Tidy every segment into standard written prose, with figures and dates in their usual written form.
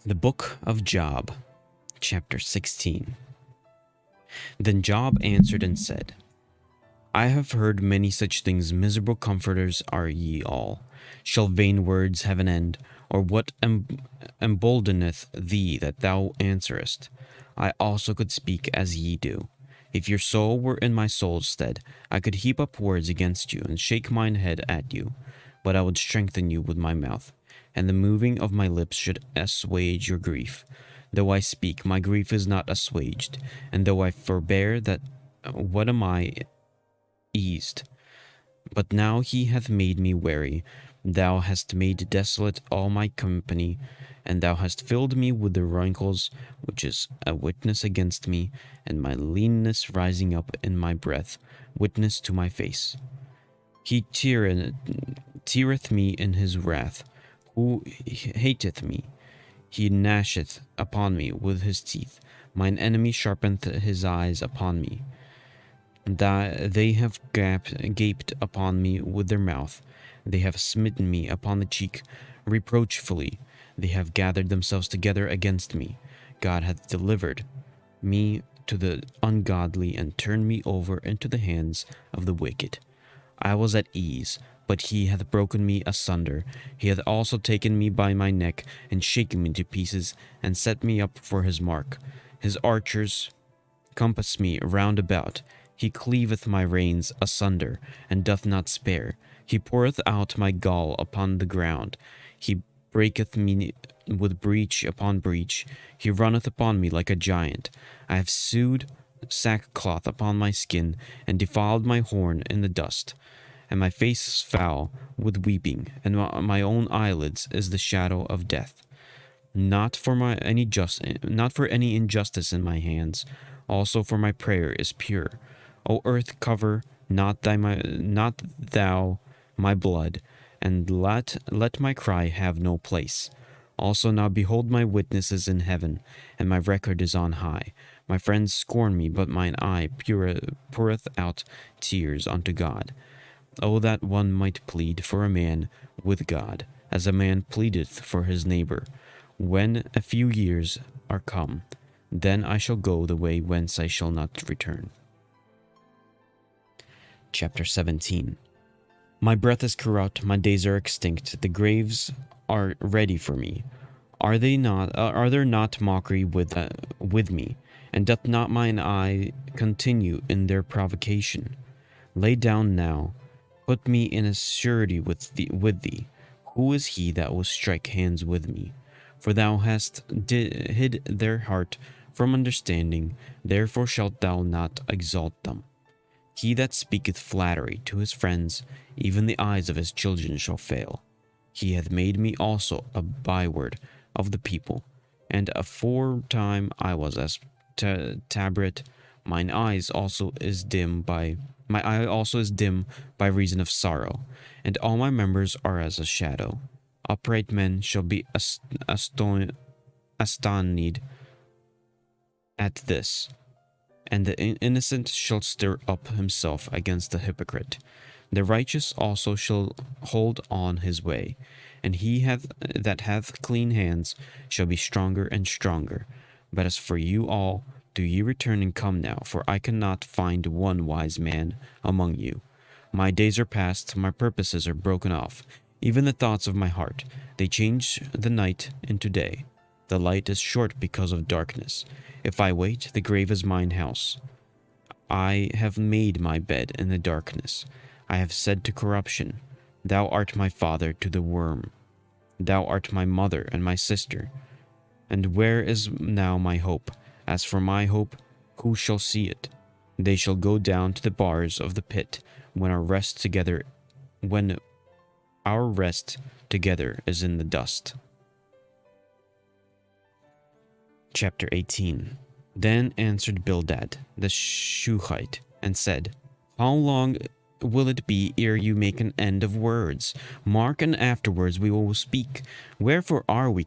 The Book of Job, chapter 16. Then Job answered and said, I have heard many such things. Miserable comforters are ye all. Shall vain words have an end? Or what emboldeneth thee that thou answerest? I also could speak as ye do. If your soul were in my soul's stead, I could heap up words against you, and shake mine head at you. But I would strengthen you with my mouth, and the moving of my lips should assuage your grief. Though I speak, my grief is not assuaged, and though I forbear, that what am I eased? But now he hath made me weary. Thou hast made desolate all my company, and thou hast filled me with the wrinkles, which is a witness against me, and my leanness rising up in my breath, witness to my face. He teareth me in his wrath, who hateth me. He gnasheth upon me with his teeth. Mine enemy sharpeneth his eyes upon me. They have gaped upon me with their mouth. They have smitten me upon the cheek reproachfully. They have gathered themselves together against me. God hath delivered me to the ungodly, and turned me over into the hands of the wicked. I was at ease, but he hath broken me asunder. He hath also taken me by my neck, and shaken me to pieces, and set me up for his mark. His archers compass me round about. He cleaveth my reins asunder, and doth not spare. He poureth out my gall upon the ground. He breaketh me with breach upon breach. He runneth upon me like a giant. I have sewed sackcloth upon my skin, and defiled my horn in the dust. And my face is foul with weeping, and my own eyelids is the shadow of death. Not for any injustice in my hands, also for my prayer is pure. O earth, cover not thou my blood, and let my cry have no place. Also now behold, my witness is in heaven, and my record is on high. My friends scorn me, but mine eye poureth out tears unto God. O that one might plead for a man with God, as a man pleadeth for his neighbor. When a few years are come, then I shall go the way whence I shall not return. Chapter 17. My breath is corrupt, my days are extinct, the graves are ready for me. Are there not mockery with me, and doth not mine eye continue in their provocation? Lay down now, put me in a surety with thee. Who is he that will strike hands with me? For thou hast hid their heart from understanding, therefore shalt thou not exalt them. He that speaketh flattery to his friends, even the eyes of his children shall fail. He hath made me also a byword of the people, and aforetime I was as Tabret. My eye also is dim by reason of sorrow, and all my members are as a shadow. Upright men shall be astonished at this, and the innocent shall stir up himself against the hypocrite. The righteous also shall hold on his way, and that hath clean hands shall be stronger and stronger. But as for you all, do ye return and come now, for I cannot find one wise man among you. My days are past, my purposes are broken off, even the thoughts of my heart. They change the night into day. The light is short because of darkness. If I wait, the grave is mine house. I have made my bed in the darkness. I have said to corruption, Thou art my father, to the worm. Thou art my mother and my sister. And where is now my hope? As for my hope, who shall see it? They shall go down to the bars of the pit when our rest together is in the dust. Chapter 18. Then answered Bildad the Shuhite, and said, How long will it be ere you make an end of words? Mark, and afterwards we will speak. Wherefore are we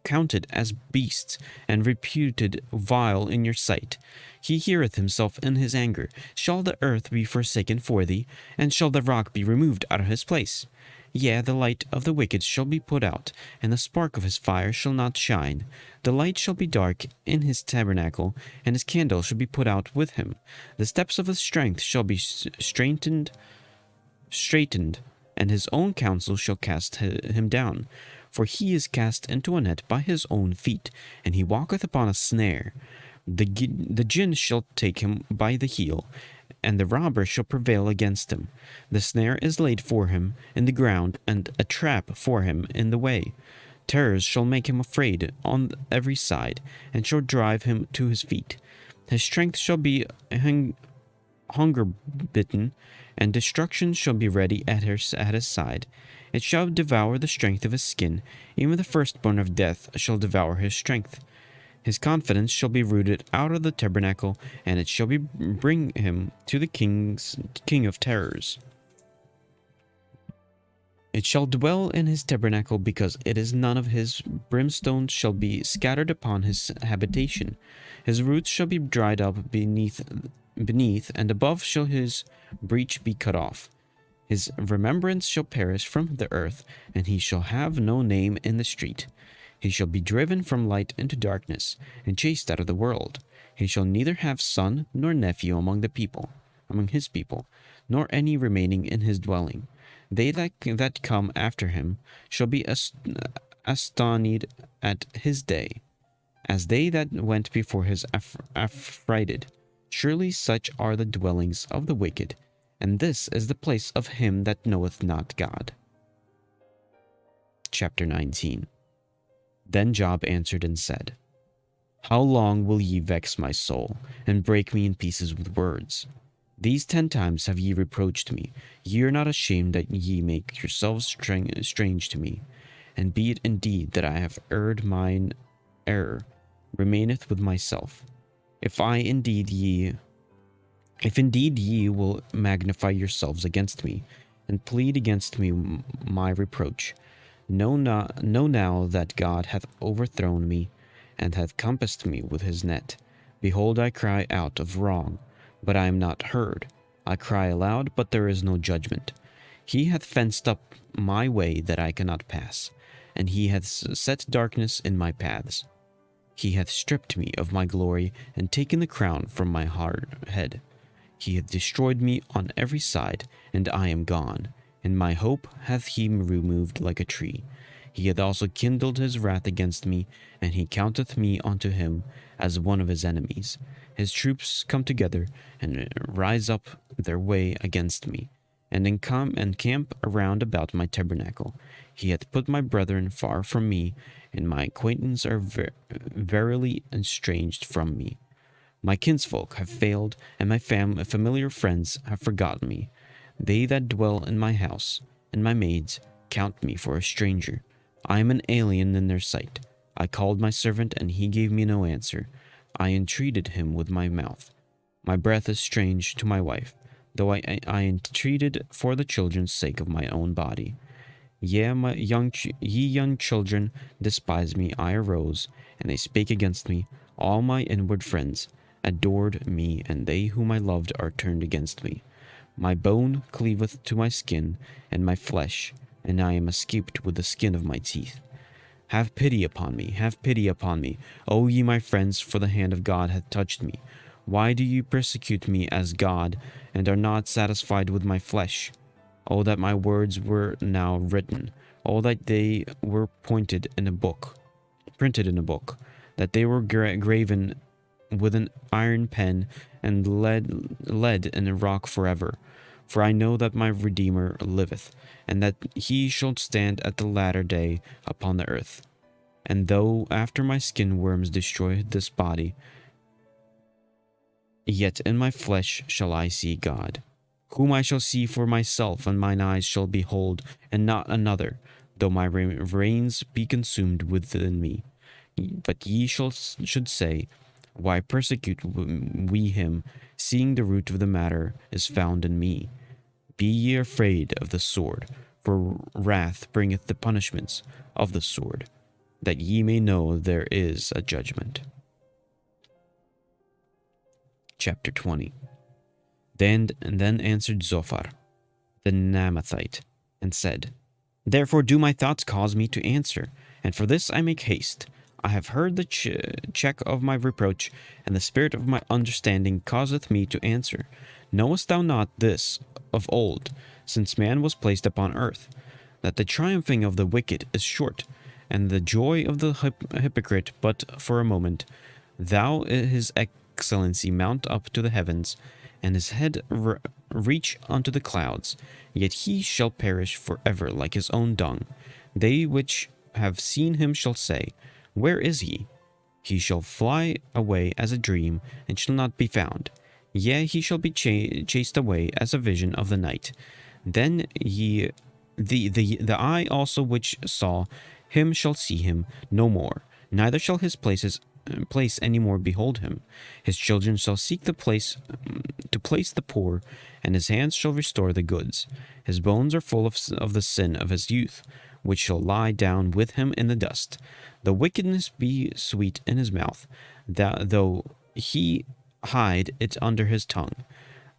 counted as beasts, and reputed vile in your sight? He heareth himself in his anger. Shall the earth be forsaken for thee, and shall the rock be removed out of his place? Yea, the light of the wicked shall be put out, and the spark of his fire shall not shine. The light shall be dark in his tabernacle, and his candle shall be put out with him. The steps of his strength shall be straightened, and his own counsel shall cast him down. For he is cast into a net by his own feet, and he walketh upon a snare. The jinn shall take him by the heel, and the robber shall prevail against him. The snare is laid for him in the ground, and a trap for him in the way. Terrors shall make him afraid on every side, and shall drive him to his feet. His strength shall be hunger bitten, and destruction shall be ready at his side. It shall devour the strength of his skin, even the firstborn of death shall devour his strength. His confidence shall be rooted out of the tabernacle, and it shall bring him to the king of terrors. It shall dwell in his tabernacle, because it is none of his. Brimstone shall be scattered upon his habitation. His roots shall be dried up beneath, and above shall his breach be cut off. His remembrance shall perish from the earth, and he shall have no name in the street. He shall be driven from light into darkness, and chased out of the world. He shall neither have son nor nephew among his people, nor any remaining in his dwelling. They that come after him shall be astonished at his day, as they that went before his affrighted. Surely such are the dwellings of the wicked, and this is the place of him that knoweth not God. Chapter 19. Then Job answered and said, How long will ye vex my soul, and break me in pieces with words? These 10 times have ye reproached me. Ye are not ashamed that ye make yourselves strange to me. And be it indeed that I have erred, mine error remaineth with myself. If indeed ye will magnify yourselves against me, and plead against me my reproach, know now that God hath overthrown me, and hath compassed me with his net. Behold, I cry out of wrong, but I am not heard. I cry aloud, but there is no judgment. He hath fenced up my way that I cannot pass, and he hath set darkness in my paths. He hath stripped me of my glory, and taken the crown from my hard head. He hath destroyed me on every side, and I am gone, and my hope hath he removed like a tree. He hath also kindled his wrath against me, and he counteth me unto him as one of his enemies. His troops come together, and rise up their way against me, and encamp around about my tabernacle. He hath put my brethren far from me, and my acquaintance are verily estranged from me. My kinsfolk have failed, and my familiar friends have forgotten me. They that dwell in my house, and my maids, count me for a stranger. I am an alien in their sight. I called my servant, and he gave me no answer. I entreated him with my mouth. My breath is strange to my wife, though I entreated for the children's sake of my own body. Yea, ye young children despise me. I arose, and they spake against me. All my inward friends adored me, and they whom I loved are turned against me. My bone cleaveth to my skin, and my flesh, and I am escaped with the skin of my teeth. Have pity upon me, have pity upon me, O ye my friends, for the hand of God hath touched me. Why do you persecute me as God, and are not satisfied with my flesh? O that my words were now written, O that they were printed in a book, that they were graven with an iron pen, and lead in a rock forever. For I know that my Redeemer liveth, and that he shall stand at the latter day upon the earth. And though after my skin worms destroy this body, yet in my flesh shall I see God, whom I shall see for myself, and mine eyes shall behold, and not another, though my reins be consumed within me. But ye should say, Why persecute we him, seeing the root of the matter is found in me? Be ye afraid of the sword, for wrath bringeth the punishments of the sword, that ye may know there is a judgment. Chapter 20. Then answered Zophar, the Naamathite, and said, Therefore do my thoughts cause me to answer, and for this I make haste. I have heard the check of my reproach, and the spirit of my understanding causeth me to answer. Knowest thou not this of old, since man was placed upon earth, that the triumphing of the wicked is short, and the joy of the hypocrite but for a moment? Thou his excellency mount up to the heavens, and his head reach unto the clouds, yet he shall perish for ever like his own dung. They which have seen him shall say, Where is he? He shall fly away as a dream, and shall not be found. Yea, he shall be chased away as a vision of the night. Then the eye also which saw him shall see him no more, neither shall his place any more behold him. His children shall seek the place to place the poor, and his hands shall restore the goods. His bones are full of the sin of his youth, which shall lie down with him in the dust. The wickedness be sweet in his mouth, though he hide it under his tongue.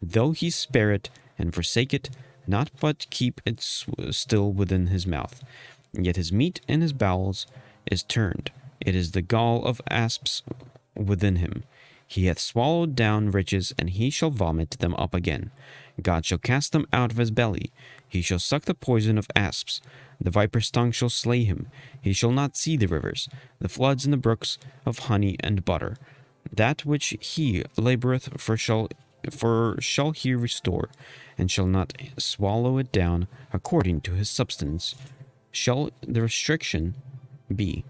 Though he spare it and forsake it, not but keep it still within his mouth. Yet his meat in his bowels is turned. It is the gall of asps within him. He hath swallowed down riches, and he shall vomit them up again. God shall cast them out of his belly. He shall suck the poison of asps. The viper's tongue shall slay him. He shall not see the rivers, the floods and the brooks of honey and butter. That which he laboureth for shall he restore, and shall not swallow it down according to his substance shall the restriction be.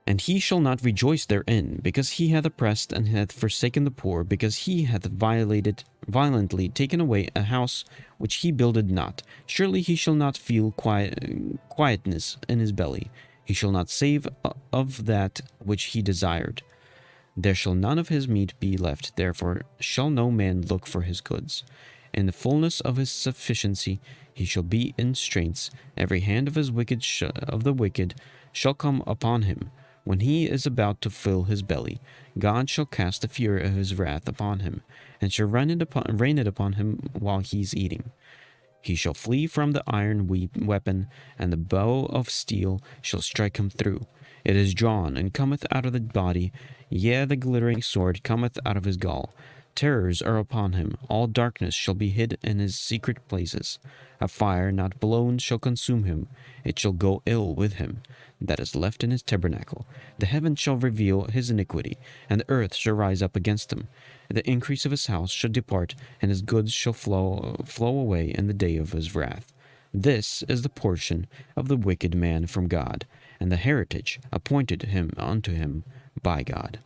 And he shall not rejoice therein, because he hath oppressed and hath forsaken the poor, because he hath violently taken away a house which he builded not. Surely he shall not feel quietness in his belly. He shall not save of that which he desired. There shall none of his meat be left, therefore shall no man look for his goods. In the fullness of his sufficiency he shall be in straits. Every hand of the wicked shall come upon him. When he is about to fill his belly, God shall cast the fury of his wrath upon him, and shall rain it upon him while he is eating. He shall flee from the iron weapon, and the bow of steel shall strike him through. It is drawn, and cometh out of the body, yea, the glittering sword cometh out of his gall. Terrors are upon him, all darkness shall be hid in his secret places. A fire not blown shall consume him, it shall go ill with him that is left in his tabernacle. The heavens shall reveal his iniquity, and the earth shall rise up against him. The increase of his house shall depart, and his goods shall flow away in the day of his wrath. This is the portion of the wicked man from God, and the heritage appointed him unto him by God.